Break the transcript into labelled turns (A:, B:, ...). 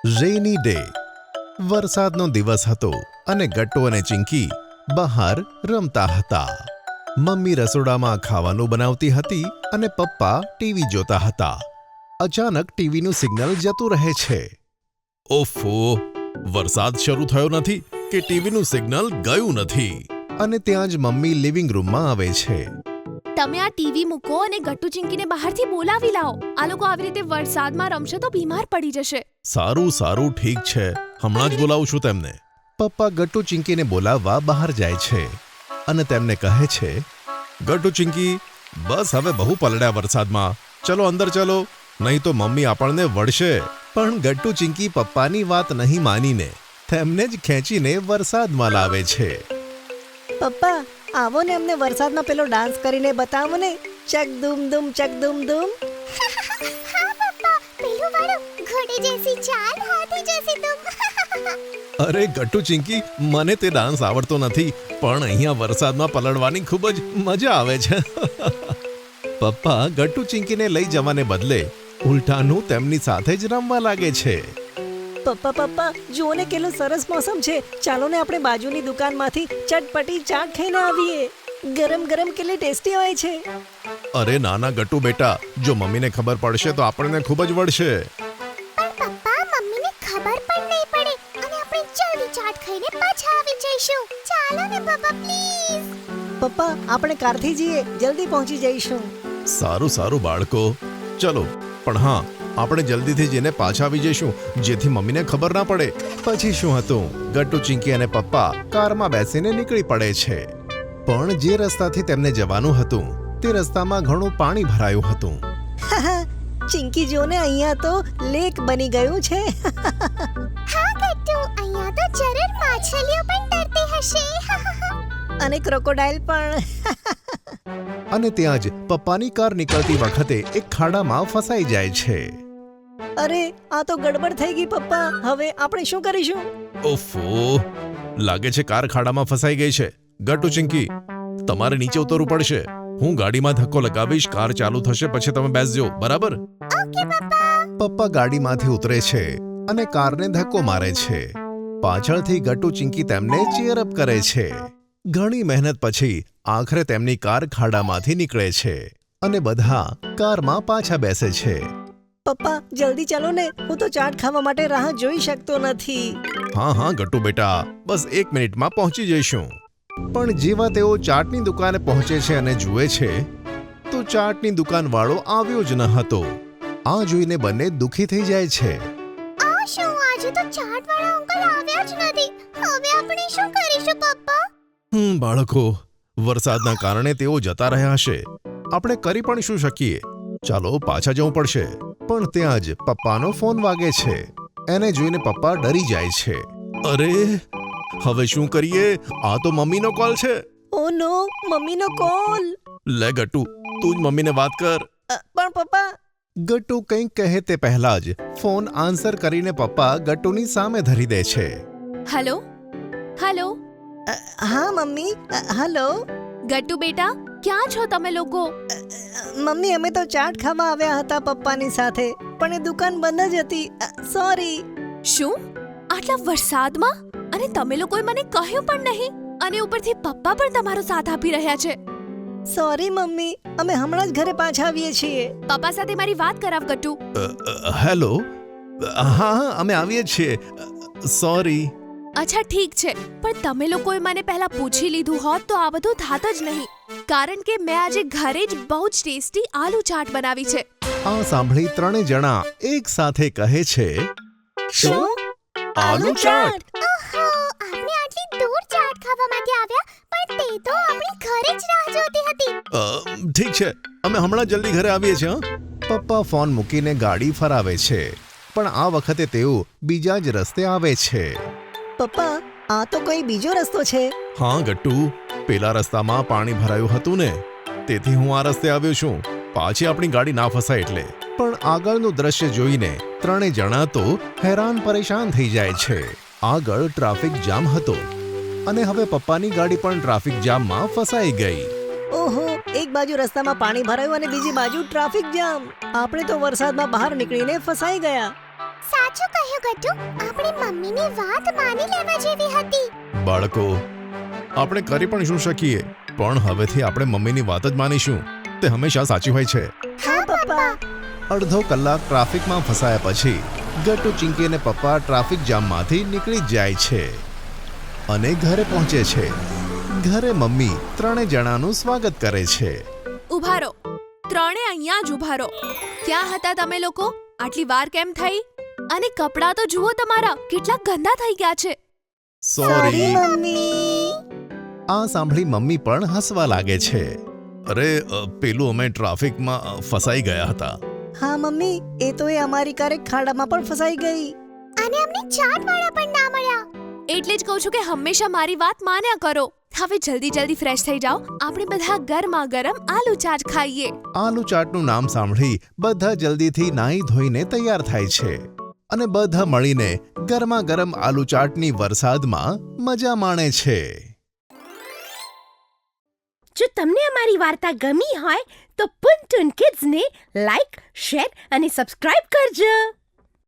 A: રેની day. વરસાદનો દિવસ હતો અને ગટ્ટુ અને ચિંકી બહાર રમતા હતા. મમ્મી રસોડામાં ખાવાનું બનાવતી હતી અને પપ્પા ટીવી જોતા હતા. અચાનક ટીવીનું સિગ્નલ જતું રહે છે. ઓફો, વરસાદ શરૂ થયો નથી કે ટીવીનું સિગ્નલ ગયું નથી. અને ત્યાં જ મમ્મી લિવિંગ રૂમમાં આવે છે.
B: તમે આ ટીવી મૂકો અને ગટ્ટુ ચિંકીને બહારથી બોલાવી લાવો. આ લોકો આવી રીતે વરસાદમાં રમશે તો બીમાર પડી જશે.
A: સારું સારું, ઠીક છે, હમણાં જ બોલાવું છું તેમને. પપ્પા ગટ્ટુ ચિંકીને બોલાવવા બહાર જાય છે અને તેમને કહે છે, ગટ્ટુ ચિંકી, બસ હવે બહુ પલળ્યા વરસાદમાં, ચલો અંદર ચલો, નહીં તો મમ્મી આપણને વળશે. પણ ગટ્ટુ ચિંકી પપ્પાની વાત નહીં માનીને તેમને જ ખેંચીને વરસાદમાં લાવે છે.
C: પપ્પા, આવો ને અમને વરસાદમાં પેલો ડાન્સ કરીને બતાવો ને. ચક ધૂમ ધૂમ, ચક ધૂમ ધૂમ.
D: हाँ पापा, पेरू वालो, घोड़े जैसी चाल, हाथी जैसी तुम.
A: અરે ગટ્ટુ ચિંકી, મને તે ડાન્સ આવડતો નથી, પણ અહીંયા વરસાદમાં પલળવાની ખૂબ જ મજા આવે છે. પપ્પા ગટ્ટુ ચિંકીને લઈ જવાને બદલે ઉલટાનું તેમની સાથે જ રમવા લાગે છે.
C: પપ્પા, જુઓ ને કેટલું સરસ મોસમ છે. ચાલો ને આપણે બાજુની દુકાનમાંથી ચટપટી ચાટ ખાઈને આવીએ. ગરમ ગરમ કેટલી ટેસ્ટી હોય છે.
A: અરે નાના ગટ્ટુ બેટા, જો મમ્મીને ખબર પડશે તો આપણને ખૂબ જ વળશે.
D: પણ પપ્પા, મમ્મીને ખબર પણ નહીં પડે અને આપણે જલ્દી ચાટ ખાઈને પાછા આવી જઈશું. ચાલો ને પપ્પા, પ્લીઝ.
C: પપ્પા, આપણે કારથી જઈએ, જલ્દી પહોંચી જઈશું.
A: સારું બાળકો, ચલો. પણ હા, આપણે જલ્દીથી જઈને પાછા આવી જઈશું, જેથી મમ્મીને ખબર ના પડે. પછી શું હતું, ગટ્ટુ ચિંકી અને પપ્પા કારમાં બેસીને નીકળી પડે છે. પણ જે રસ્તાથી તેમને જવાનું હતું તે રસ્તામાં ઘણું પાણી ભરાયું હતું.
C: ચિંકી, જો ને અહીંયા તો લેક બની ગયું છે.
D: હા ગટ્ટુ, અહીંયા તો જરૂર માછલીઓ પણ તરતી હશે.
C: અને ક્રોકોડાઇલ પણ.
A: અને ત્યાં જ પપ્પાની કાર નીકળતી વખતે એક ખાડામાં ફસાઈ જાય છે.
C: અરે, આ તો ગડબડ થઈ ગઈ પપ્પા. હવે આપણે શું કરીશું?
A: ઓફો, લાગે છે કાર ખાડામાં ફસાઈ ગઈ છે. ગટ્ટુ ચિંકી, તમારે નીચે ઉતરવું પડશે. હું ગાડીમાં ધક્કો લગાવીશ, કાર ચાલુ થશે પછી તમે બેસજો, બરાબર?
D: ઓકે પપ્પા.
A: પપ્પા ગાડીમાંથી ઉતરે છે અને કારને ધક્કો મારે છે. પાછળથી ગટ્ટુ ચિંકી તેમને ચીયરઅપ કરે છે. ઘણી મહેનત પછી આખરે તેમની કાર ખાડામાંથી નીકળે છે અને બધા કારમાં પાછા બેસે છે.
C: પપ્પા, જલ્દી ચાલો ને, હું તો ચાટ ખાવા માટે રાહ જોઈ શકતો નથી.
A: હા ગટ્ટુ બેટા, બસ 1 મિનિટમાં પહોંચી જઈશું. પણ જેવા તેઓ ચાટની દુકાને પહોંચે છે અને જુએ છે તો ચાટની દુકાનવાળો આવ્યો જ ન હતો. આ જોઈને બંને દુઃખી થઈ જાય છે.
D: આ શું, આજે તો ચાટ વાળા અંકલ આવ્યા જ નથી. હવે આપણે શું કરીશું પપ્પા?
A: બાળકો, વરસાદના કારણે તેઓ જતા રહ્યા હશે. આપણે કરી પણ શું શકીએ? ચાલો પાછા જવું પડશે. પણ ત્યાં જ પપ્પાનો ફોન વાગે છે. એને જોઈને પપ્પા ડરી જાય છે. અરે, હવે શું કરીએ? આ તો મમ્મીનો કોલ છે.
C: ઓ નો, મમ્મીનો કોલ.
A: લે ગટ્ટુ, તું જ મમ્મીને વાત કર.
C: પણ પપ્પા.
A: ગટ્ટુ કંઈક કહે તે પહેલા જ ફોન આન્સર કરીને પપ્પા ગટ્ટુની સામે ધરી દે છે.
B: હલો હલો,
C: હા મમ્મી, હલો.
B: ગટ્ટુ બેટા, ક્યાં છો તમે લોકો?
C: મમ્મી, અમે તો ચાટ ખાવા આવ્યા હતા પપ્પાની સાથે, પણ એ દુકાન બંધ જ હતી. સોરી.
B: શું, આટલા વરસાદમાં? અને તમે લોકોએ મને કહ્યું પણ નહીં. અને ઉપરથી પપ્પા પણ તમારો સાથ આપી રહ્યા છે.
C: સોરી મમ્મી, અમે હમણાં જ ઘરે પાછા આવીએ છીએ.
B: પપ્પા સાથે મારી વાત કરાવ ગટ્ટુ.
A: હેલો. હા, અમે આવીએ છીએ. સોરી.
B: અચ્છા ઠીક છે, પણ તમે લોકોએ મને પહેલા પૂછી લીધું હોત તો આ બધું થાત જ નહીં. કારણ કે મેં આજે ઘરે જ બહુ જ ટેસ્ટી આલુ ચાટ બનાવી છે.
A: આ સાંભળી ત્રણેય જણા એક સાથે કહે છે,
C: શું?
A: આલુ ચાટ?
D: ઓહો, આપણે આટલી દૂર ચાટ ખાવા માટે આવ્યા, પણ તે તો આપણી ઘરે જ રાહ જોતી હતી.
A: ઠીક છે, અમે હમણાં જલ્દી ઘરે આવીએ છીએ. પપ્પા ફોન મૂકીને ગાડી ફરાવે છે, પણ આ વખતે તેઓ બીજા જ રસ્તે આવે છે.
C: પપ્પા, આ તો કોઈ બીજો રસ્તો છે.
A: હા ગટ્ટુ, પેલા રસ્તામાં પાણી ભરાયું હતું ને, તેથી હું આ રસ્તે આવ્યો છું, પાછી આપણી ગાડી ના ફસાય એટલે. પણ આગળનું દ્રશ્ય જોઈને ત્રણેય જણા તો હેરાન પરેશાન થઈ જાય છે. આગળ ટ્રાફિક જામ હતો અને હવે પપ્પાની ગાડી પણ ટ્રાફિક જામમાં ફસાઈ ગઈ.
C: ઓહો, એક બાજુ રસ્તામાં પાણી ભરાયું અને બીજી બાજુ ટ્રાફિક જામ. આપણે તો વરસાદમાં બહાર નીકળીને ફસાઈ ગયા.
D: સાચું કહ્યું ગટ્ટુ, આપણી મમ્મીની વાત માની લેવા જેવી હતી.
A: બાળકો, આપણે કરી પણ શું શકીએ, પણ હવેથી આપણે મમ્મીની વાત જ માનીશું. તે હંમેશા સાચી હોય છે.
C: હા પપ્પા.
A: અડધો કલાક ટ્રાફિકમાં ફસાયા પછી ગટ્ટુ, ચિંકી અને પપ્પા ટ્રાફિક જામમાંથી નીકળી જાય છે અને ઘરે પહોંચે છે. ઘરે મમ્મી ત્રણે જણાનું સ્વાગત કરે છે.
B: ઊભા રહો, ત્રણે અહીંયા જ ઊભા રહો. ક્યાં હતા તમે લોકો? આટલી વાર કેમ થઈ? અને કપડાં તો જુઓ તમારા, કેટલા ગંદા થઈ ગયા છે.
A: સોરી.
C: મમ્મી.
A: આ સાંભળી મમ્મી પણ હસવા લાગે છે. અરે પેલું અમે ટ્રાફિકમાં ફસાઈ ગયા હતા.
C: હા મમ્મી, એ તો એ અમારી કાર ખાડામાં પણ ફસાઈ ગઈ.
D: અને અમને ચાટવાળા પણ ના મળ્યા.
B: એટલે જ કહું છું કે હંમેશા મારી વાત માન્યા કરો. હવે જલ્દી ફ્રેશ થઈ જાઓ. આપણે બધા ગરમા ગરમ આલુ ચાટ ખાઈએ.
A: આલુ ચાટનું નામ સાંભળી બધા જલ્દીથી નાહી ધોઈને તૈયાર થાય છે અને બધા મળીને ગરમા ગરમ આલુ ચાટની વરસાદમાં મજા માણે છે.
E: જો તમને અમારી વાર્તા ગમી હોય તો પુન ટુન કિડ્સને લાઈક, શેર અને સબસ્ક્રાઇબ કરજો.